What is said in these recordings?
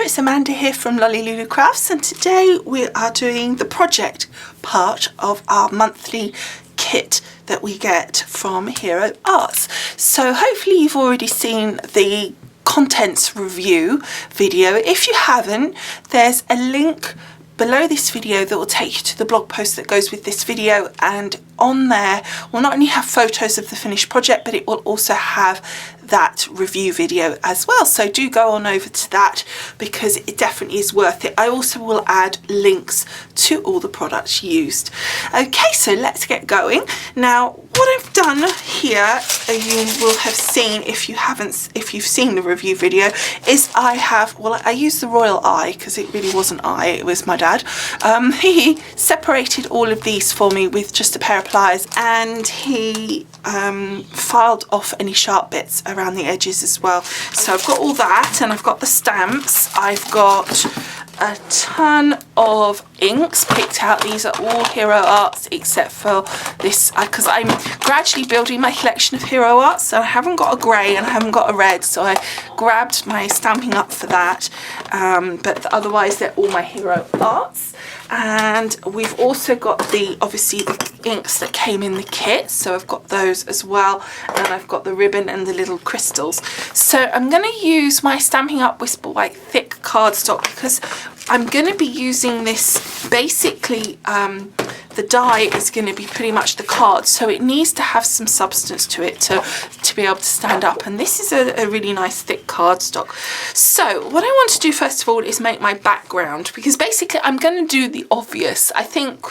it's Amanda here from Lolli Lulu Crafts, and today we are doing the project part of our monthly kit that we get from Hero Arts. So hopefully you've already seen the contents review video. If you haven't, there's a link below this video that will take you to the blog post that goes with this video, and on there will not only have photos of the finished project, but it will also have that review video as well. So do go on over to that because it definitely is worth it. I also will add links to all the products used. Okay, so let's get going. Now what I've done here, you will have seen if you've seen the review video, is I used the royal eye because it really wasn't I, it was my dad. He separated all of these for me with just a pair of pliers, and he filed off any sharp bits around the edges as well. So I've got all that, and I've got the stamps, I've got a ton of inks picked out. These are all Hero Arts except for this, because I'm gradually building my collection of Hero Arts, so I haven't got a grey and I haven't got a red, so I grabbed my Stampin' Up for that, but otherwise they're all my Hero Arts. And we've also got obviously the inks that came in the kit, so I've got those as well, and I've got the ribbon and the little crystals. So I'm going to use my Stampin' Up Whisper White thick cardstock because I'm going to be using this basically, the die is going to be pretty much the card, so it needs to have some substance to it to be able to stand up, and this is a really nice thick cardstock. So what I want to do first of all is make my background, because basically I'm going to do the obvious. I think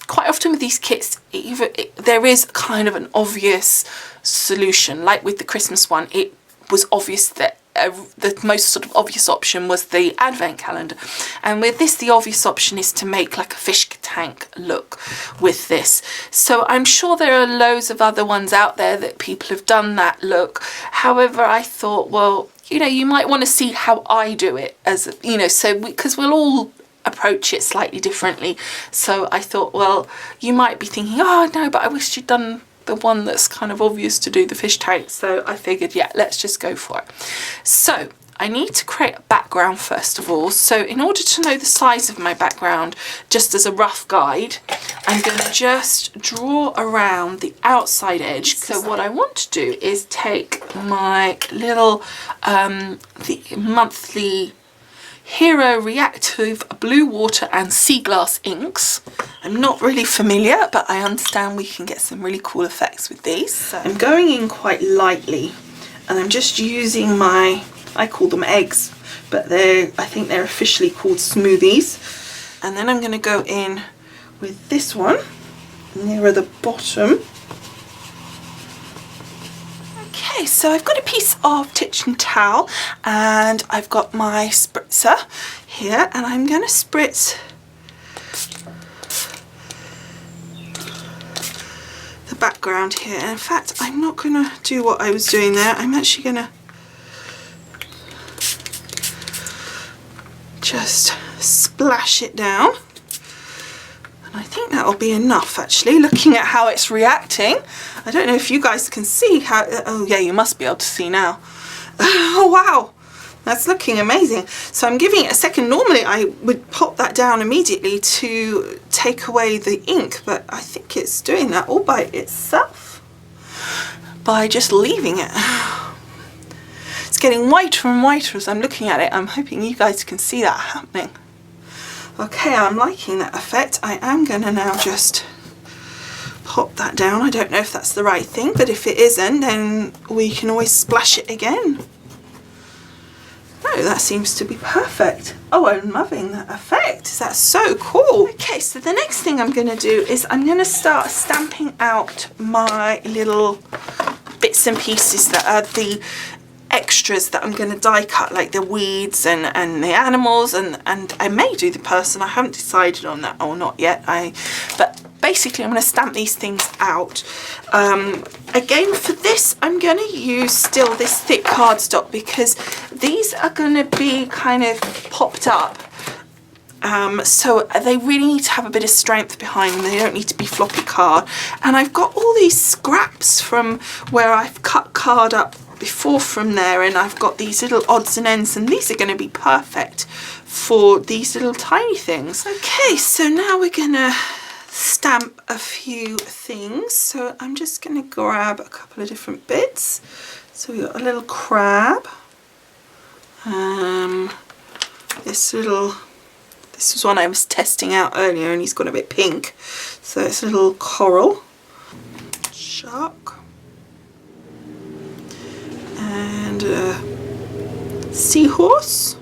quite often with these kits there is kind of an obvious solution, like with the Christmas one it was obvious that the most sort of obvious option was the advent calendar, and with this the obvious option is to make like a fish tank look with this. So I'm sure there are loads of other ones out there that people have done that look. However, I thought, well, you know, you might want to see how I do it, as you know, so because we'll all approach it slightly differently. So I thought, well, you might be thinking, oh no, but I wish you'd done the one that's kind of obvious to do, the fish tank. So I figured, yeah, let's just go for it. So I need to create a background first of all. So in order to know the size of my background, just as a rough guide, I'm going to just draw around the outside edge. So what I want to do is take my little the monthly Hero Reactive Blue Water and Sea Glass inks. I'm not really familiar, but I understand we can get some really cool effects with these. So I'm going in quite lightly, and I'm just using my, I call them eggs, but I think they're officially called smoothies. And then I'm going to go in with this one nearer the bottom. Okay, so I've got a piece of kitchen towel and I've got my spritzer here, and I'm going to spritz the background here. And in fact, I'm not going to do what I was doing there. I'm actually going to just splash it down. I think that'll be enough, actually, looking at how it's reacting. I don't know if you guys can see how, oh yeah, you must be able to see now. Oh wow, that's looking amazing. So I'm giving it a second. Normally I would pop that down immediately to take away the ink, but I think it's doing that all by itself by just leaving it. It's getting whiter and whiter as I'm looking at it. I'm hoping you guys can see that happening. Okay, I'm liking that effect. I am going to now just pop that down. I don't know if that's the right thing, but if it isn't, then we can always splash it again. No, that seems to be perfect. Oh, I'm loving that effect. That's so cool. Okay, so the next thing I'm going to do is I'm going to start stamping out my little bits and pieces that are the extras that I'm going to die cut, like the weeds and the animals, and I may do the person. I haven't decided on that or not yet. But basically I'm going to stamp these things out. Again, for this I'm going to use still this thick cardstock because these are going to be kind of popped up. So they really need to have a bit of strength behind them. They don't need to be floppy card. And I've got all these scraps from where I've cut card up before from there, and I've got these little odds and ends, and these are going to be perfect for these little tiny things. Okay, so now we're going to stamp a few things. So I'm just going to grab a couple of different bits. So we've got a little crab. This was one I was testing out earlier, and he's got a bit pink. So it's a little coral. Shark. And a seahorse.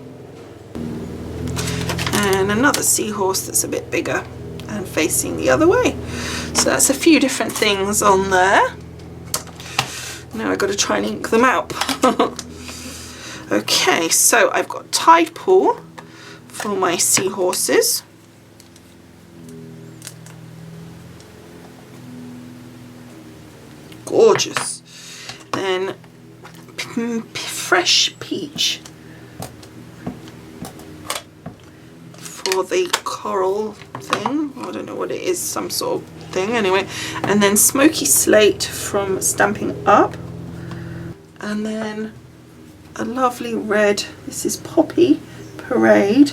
And another seahorse that's a bit bigger and facing the other way. So that's a few different things on there. Now I've got to try and ink them out. Okay, so I've got tide pool for my seahorses. Gorgeous. Then fresh peach for the coral thing. I don't know what it is, some sort of thing anyway. And then smoky slate from Stampin' Up. And then a lovely red, this is Poppy Parade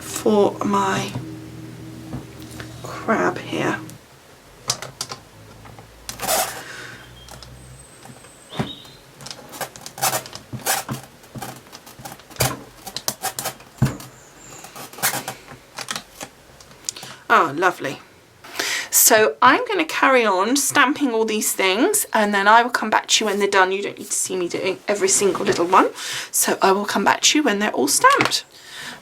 for my crab here. Oh, lovely. So I'm going to carry on stamping all these things, and then I will come back to you when they're done. You don't need to see me doing every single little one. So I will come back to you when they're all stamped.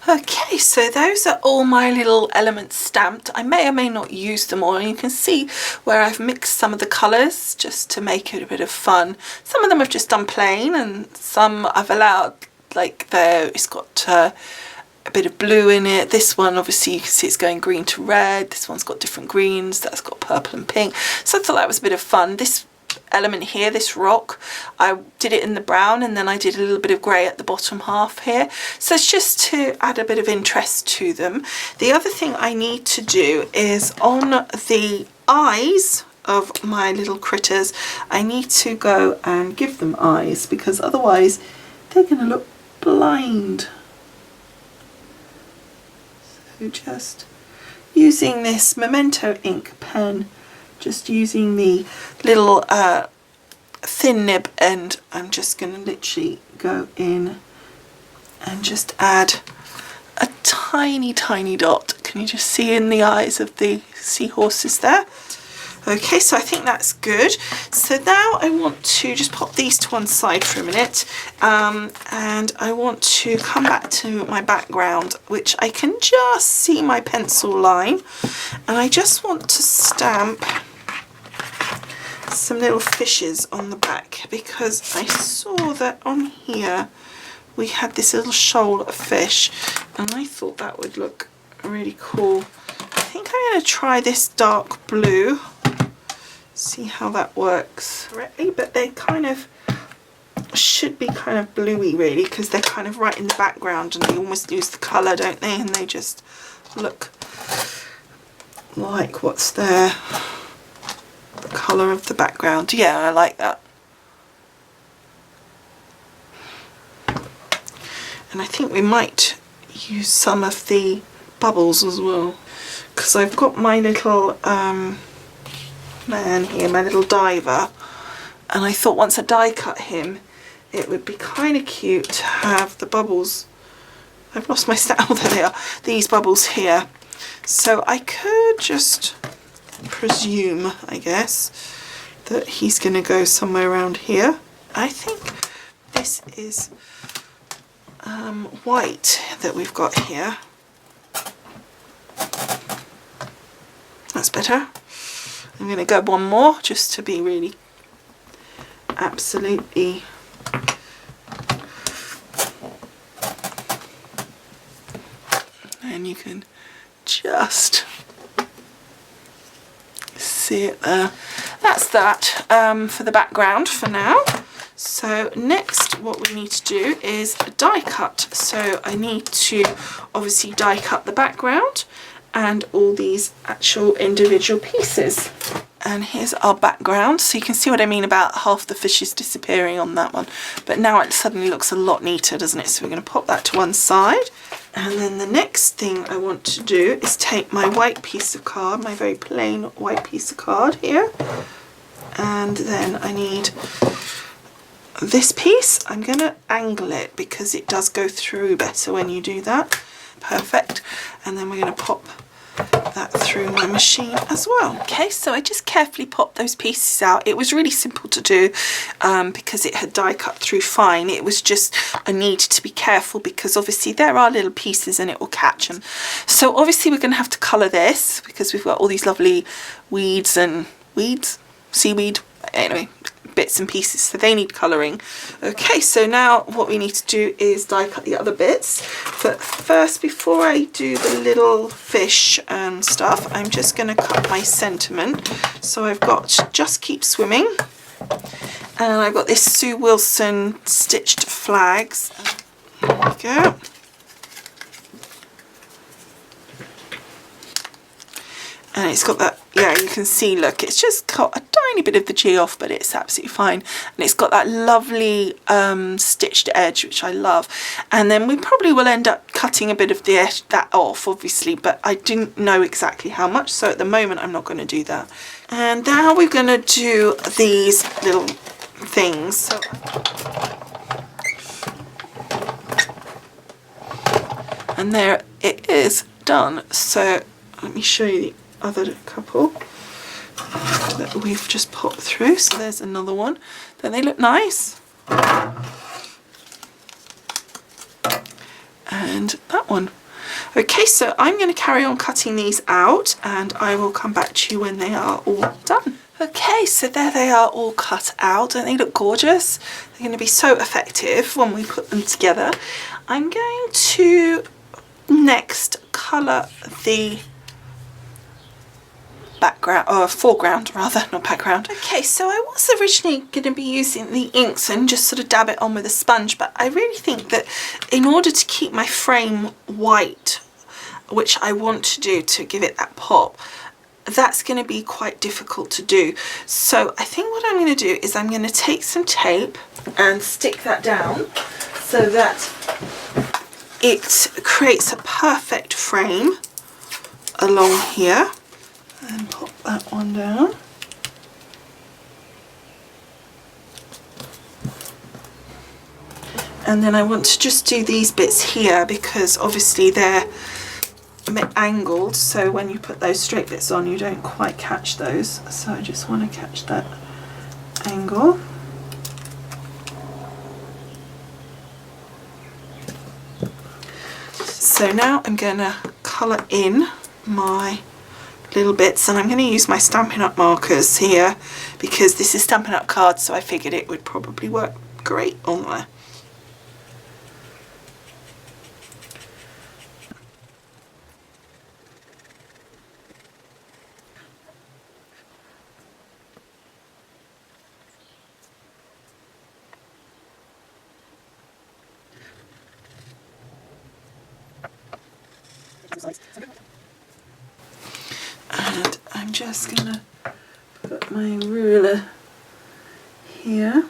Okay, so those are all my little elements stamped. I may or may not use them all, and you can see where I've mixed some of the colours just to make it a bit of fun. Some of them I've just done plain, and some I've allowed, like there, it's got a bit of blue in it. This one, obviously you can see it's going green to red. This one's got different greens. That's got purple and pink. So I thought that was a bit of fun. This element here, this rock, I did it in the brown, and then I did a little bit of grey at the bottom half here. So it's just to add a bit of interest to them. The other thing I need to do is on the eyes of my little critters, I need to go and give them eyes, because otherwise they're going to look blind. So just using this Memento ink pen, just using the little thin nib end, I'm just going to literally go in and just add a tiny, tiny dot. Can you just see in the eyes of the seahorses there? Okay, so I think that's good. So now I want to just pop these to one side for a minute, and I want to come back to my background, which I can just see my pencil line, and I just want to stamp some little fishes on the back, because I saw that on here we had this little shoal of fish, and I thought that would look really cool. I think I'm going to try this dark blue, see how that works correctly, but they kind of should be kind of bluey really, because they're kind of right in the background and they almost lose the colour, don't they, and they just look like what's there, the colour of the background. Yeah, I like that. And I think we might use some of the bubbles as well, because I've got my little man here, my little diver, and I thought once I die cut him it would be kind of cute to have the bubbles. I've lost my stamp. Oh, there they are, these bubbles here. So I could just presume, I guess, that he's going to go somewhere around here. I think this is white that we've got here. That's better. I'm going to go one more just to be really absolutely and you can just see it there. That's that for the background for now. So next what we need to do is a die cut. So I need to obviously die cut the background and all these actual individual pieces. And here's our background, so you can see what I mean about half the fish is disappearing on that one. But now it suddenly looks a lot neater, doesn't it? So we're going to pop that to one side. And then the next thing I want to do is take my white piece of card, my very plain white piece of card here. And then I need this piece. I'm going to angle it because it does go through better when you do that. Perfect. And then we're going to pop that through my machine as well. Okay, so I just carefully popped those pieces out. It was really simple to do because it had die cut through fine. It was just a need to be careful because obviously there are little pieces and it will catch them. So obviously we're going to have to colour this because we've got all these lovely seaweed, anyway, bits and pieces, so they need colouring. Okay, so now what we need to do is die cut the other bits, but first, before I do the little fish and stuff, I'm just going to cut my sentiment. So I've got Just Keep Swimming, and I've got this Sue Wilson stitched flags. There we go. And it's got that, yeah, you can see, look, it's just got a tiny bit of the G off, but it's absolutely fine. And it's got that lovely stitched edge, which I love. And then we probably will end up cutting a bit of the edge, that off, obviously, but I didn't know exactly how much, so at the moment I'm not going to do that. And now we're going to do these little things. So, and there it is done. So let me show you the other couple that we've just popped through. So there's another one. Don't they look nice? And that one. Okay, so I'm going to carry on cutting these out and I will come back to you when they are all done. Okay, so there they are all cut out. Don't they look gorgeous? They're going to be so effective when we put them together. I'm going to next colour the background, or foreground rather, not background. Okay, so I was originally going to be using the inks and just sort of dab it on with a sponge, but I really think that in order to keep my frame white, which I want to do to give it that pop, that's going to be quite difficult to do. So I think what I'm going to do is I'm going to take some tape and stick that down so that it creates a perfect frame along here. And pop that one down. And then I want to just do these bits here because obviously they're a bit angled, so when you put those straight bits on you don't quite catch those. So I just want to catch that angle. So now I'm going to colour in my little bits, and I'm going to use my Stampin' Up markers here because this is Stampin' Up cards, so I figured it would probably work great on there. And I'm just going to put my ruler here.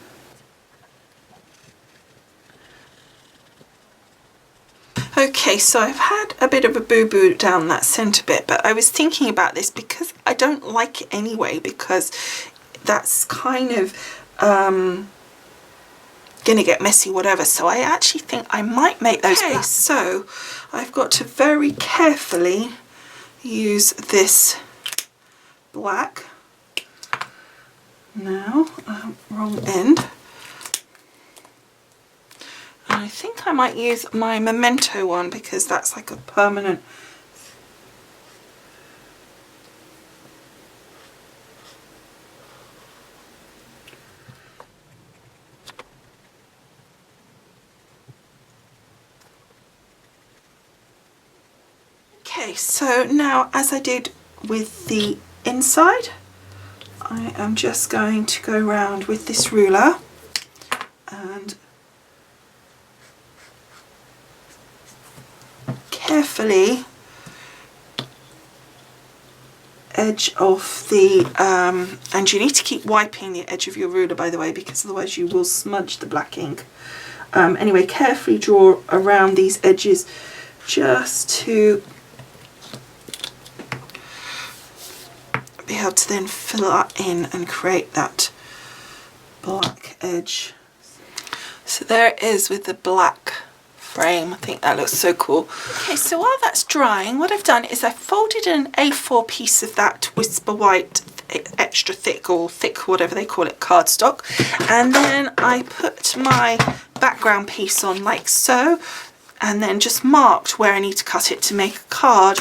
Okay, so I've had a bit of a boo-boo down that centre bit, but I was thinking about this because I don't like it anyway, because that's kind of gonna get messy, whatever. So I actually think I might make those. Okay, so I've got to very carefully use this black. Now, wrong end. And I think I might use my Memento one because that's like a permanent. Okay, so now as I did with the inside, I am just going to go around with this ruler and carefully edge of the, and you need to keep wiping the edge of your ruler, by the way, because otherwise you will smudge the black ink. Anyway, carefully draw around these edges just to be able to then fill that in and create that black edge. So there it is with the black frame. I think that looks so cool. Okay, so while that's drying, what I've done is I've folded an A4 piece of that Whisper White extra thick, or thick, whatever they call it, cardstock, and then I put my background piece on like so, and then just marked where I need to cut it to make a card.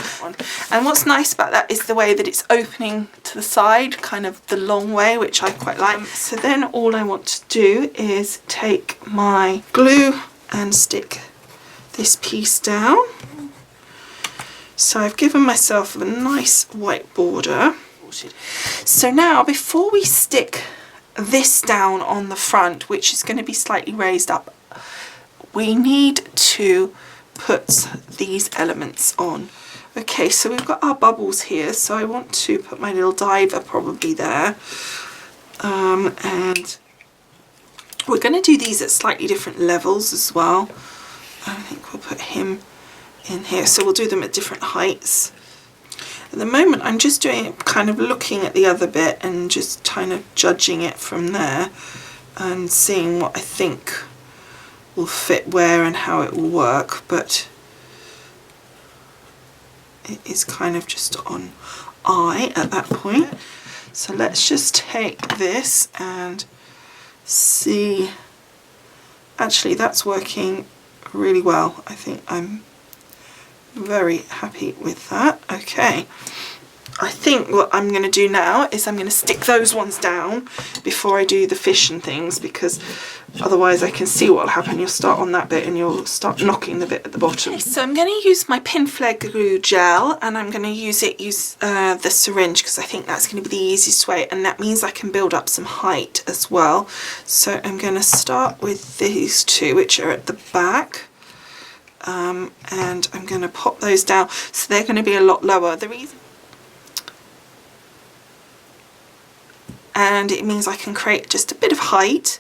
And what's nice about that is the way that it's opening to the side, kind of the long way, which I quite like. So then all I want to do is take my glue and stick this piece down. So I've given myself a nice white border. So now, before we stick this down on the front, which is going to be slightly raised up, we need to put these elements on. Okay, so we've got our bubbles here, so I want to put my little diver probably there. And we're going to do these at slightly different levels as well. I think we'll put him in here, so we'll do them at different heights. At the moment I'm just doing it, kind of looking at the other bit and just kind of judging it from there and seeing what I think will fit where and how it will work, but it is kind of just on eye at that point. So let's just take this and see. Actually, that's working really well. I think I'm very happy with that. Okay, I think what I'm going to do now is I'm going to stick those ones down before I do the fish and things, because otherwise I can see what will happen. You'll start on that bit and you'll start knocking the bit at the bottom. Okay, so I'm going to use my pin flare glue gel, and I'm going to use the syringe, because I think that's going to be the easiest way, and that means I can build up some height as well. So I'm going to start with these two, which are at the back. And I'm going to pop those down, so they're going to be a lot lower. And it means I can create just a bit of height,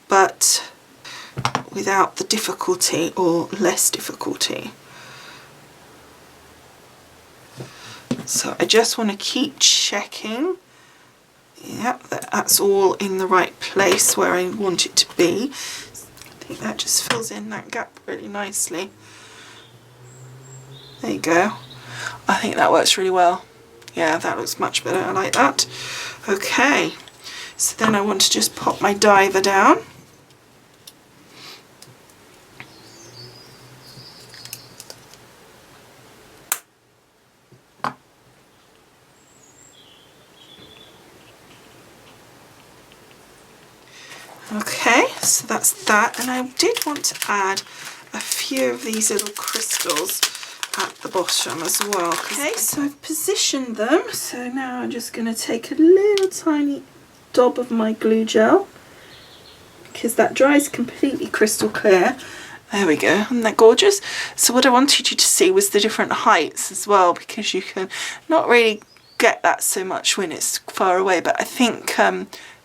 but without the difficulty, or less difficulty. So I just want to keep checking, yeah, that's all in the right place where I want it to be. I think that just fills in that gap really nicely. There you go. I think that works really well. Yeah, that looks much better. I like that. Okay, so then I want to just pop my diver down. Okay, so that's that, and I did want to add a few of these little crystals at the bottom as well. Okay, so I've positioned them, so now I'm just going to take a little tiny dob of my glue gel, because that dries completely crystal clear. There we go, isn't that gorgeous? So what I wanted you to see was the different heights as well, because you can not really get that so much when it's far away, but I think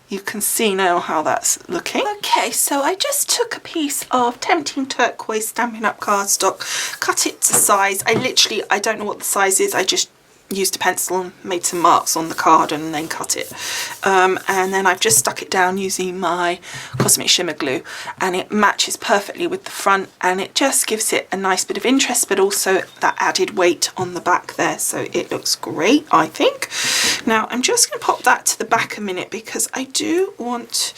you can see now how that's looking. Okay, so I just took a piece of Tempting Turquoise Stampin' Up cardstock, cut it to size. I don't know what the size is, I just used a pencil and made some marks on the card and then cut it. And then I've just stuck it down using my Cosmic Shimmer glue, and it matches perfectly with the front, and it just gives it a nice bit of interest, but also that added weight on the back there, so it looks great, I think. Now I'm just going to pop that to the back a minute, because I do want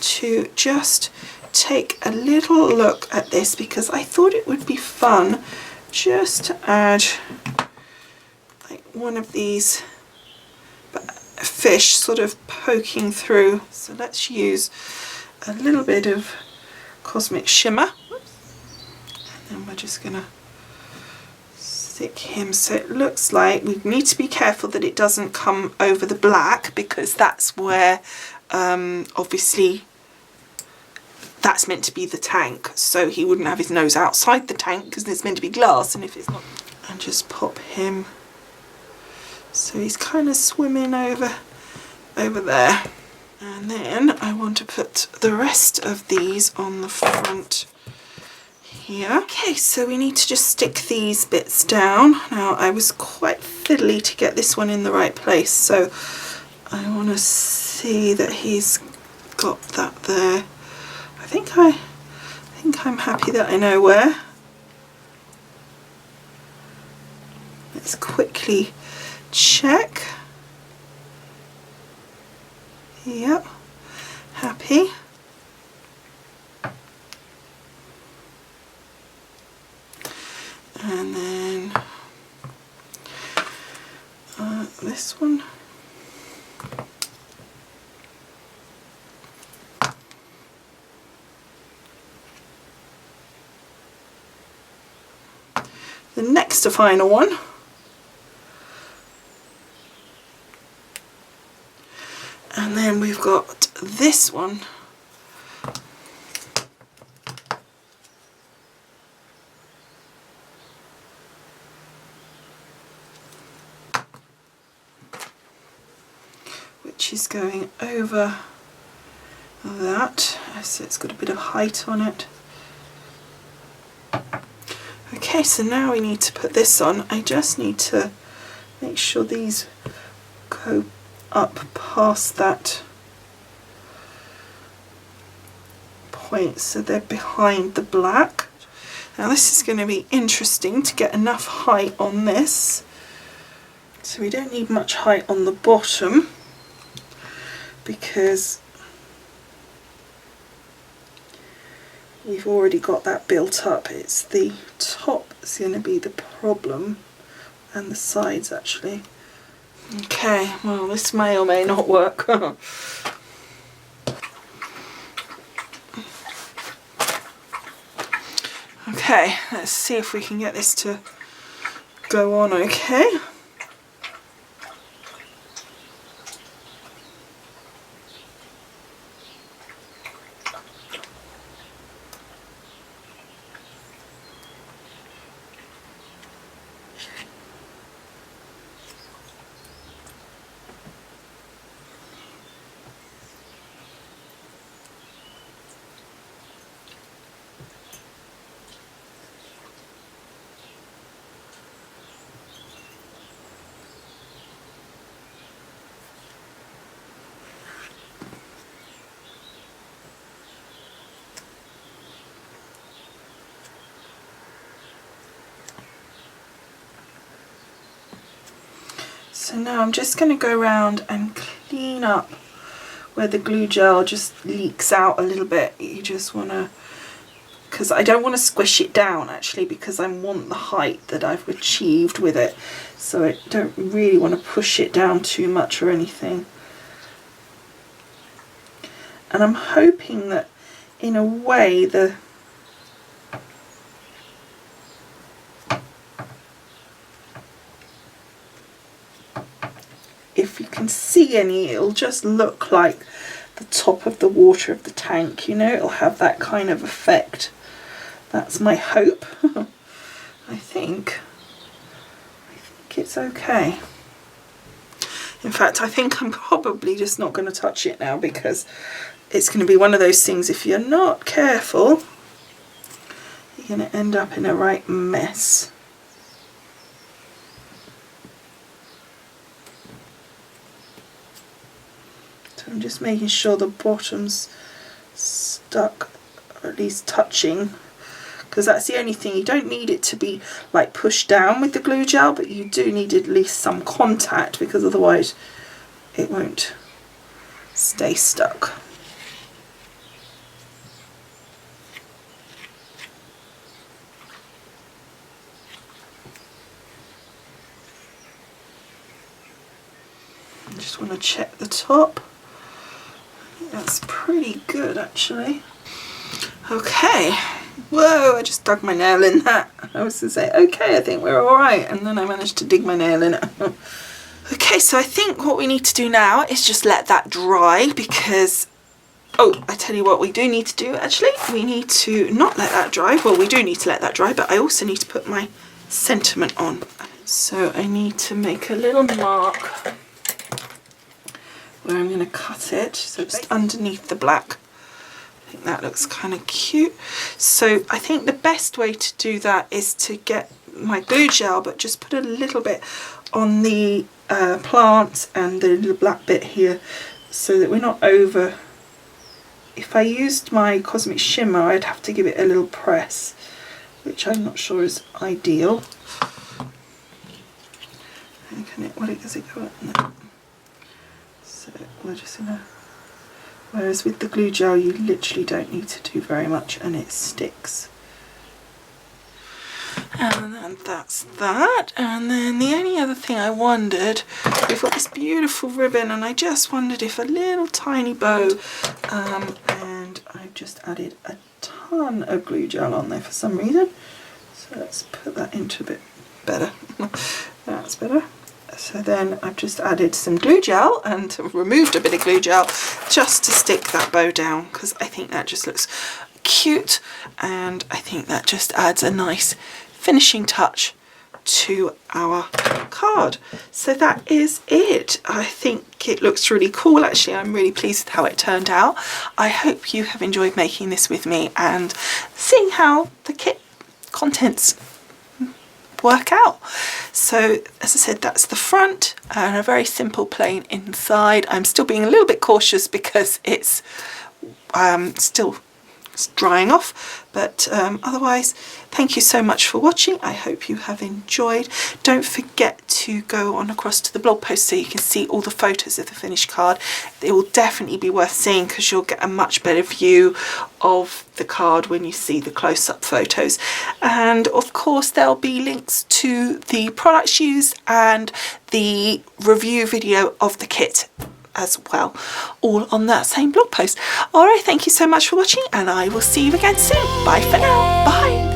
to just take a little look at this, because I thought it would be fun just to add like one of these fish sort of poking through. So let's use a little bit of Cosmic Shimmer, and then we're just going to stick him, so it looks like we need to be careful that it doesn't come over the black, because that's where obviously that's meant to be the tank, so he wouldn't have his nose outside the tank because it's meant to be glass, and if it's not, and just pop him So he's kind of swimming over there. And then I want to put the rest of these on the front here. Okay, so we need to just stick these bits down. Now I was quite fiddly to get this one in the right place, so I want to see that he's got that there. I think I'm happy that I know where. Let's quickly check. Yep, happy. And then this one. The next to final one. And then we've got this one. Which is going over that, so it's got a bit of height on it. Okay, so now we need to put this on. I just need to make sure these go up past that point so they're behind the black. Now this is going to be interesting to get enough height on this. So we don't need much height on the bottom because we've already got that built up. It's the top that's going to be the problem, and the sides actually. Okay, well this may or may not work. Okay, let's see if we can get this to go on okay. So now I'm just going to go around and clean up where the glue gel just leaks out a little bit. You just want to, because I don't want to squish it down actually, because I want the height that I've achieved with it. So I don't really want to push it down too much or anything. And I'm hoping that in a way if you can see any, it'll just look like the top of the water of the tank, you know, it'll have that kind of effect. That's my hope. I think it's okay. In fact, I think I'm probably just not going to touch it now, because it's going to be one of those things, if you're not careful, you're going to end up in a right mess. So I'm just making sure the bottom's stuck, or at least touching, because that's the only thing. You don't need it to be like pushed down with the glue gel, but you do need at least some contact, because otherwise it won't stay stuck. I just want to check the top. That's pretty good actually. Okay. Whoa, I just dug my nail in that. I was going to say, okay, I think we're alright, and then I managed to dig my nail in it. Okay, so I think what we need to do now is just let that dry, because, oh, I tell you what we do need to do actually. We need to not let that dry. Well, we do need to let that dry, but I also need to put my sentiment on. So I need to make a little mark where I'm going to cut it, so it's underneath the black. I think that looks kind of cute. So I think the best way to do that is to get my glue gel, but just put a little bit on the plant and the little black bit here, so that we're not over. If I used my Cosmic Shimmer, I'd have to give it a little press, which I'm not sure is ideal. Does it go up? No. So we're just gonna, whereas with the glue gel you literally don't need to do very much and it sticks. And then that's that. And then the only other thing I wondered, we've got this beautiful ribbon and I just wondered if a little tiny bow, and I've just added a ton of glue gel on there for some reason. So let's put that into a bit better. That's better. So then I've just added some glue gel and removed a bit of glue gel just to stick that bow down, because I think that just looks cute and I think that just adds a nice finishing touch to our card. So that is it. I think it looks really cool. Actually, I'm really pleased with how it turned out. I hope you have enjoyed making this with me and seeing how the kit contents work out. So as I said, that's the front and a very simple plain inside. I'm still being a little bit cautious because it's still drying off, but otherwise thank you so much for watching. I hope you have enjoyed. Don't forget to go on across to the blog post so you can see all the photos of the finished card. It will definitely be worth seeing because you'll get a much better view of the card when you see the close-up photos. And of course there'll be links to the products used and the review video of the kit as well, all on that same blog post. Alright, thank you so much for watching and I will see you again soon. Bye for now. Bye.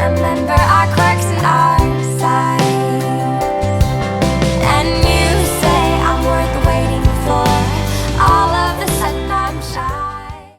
Remember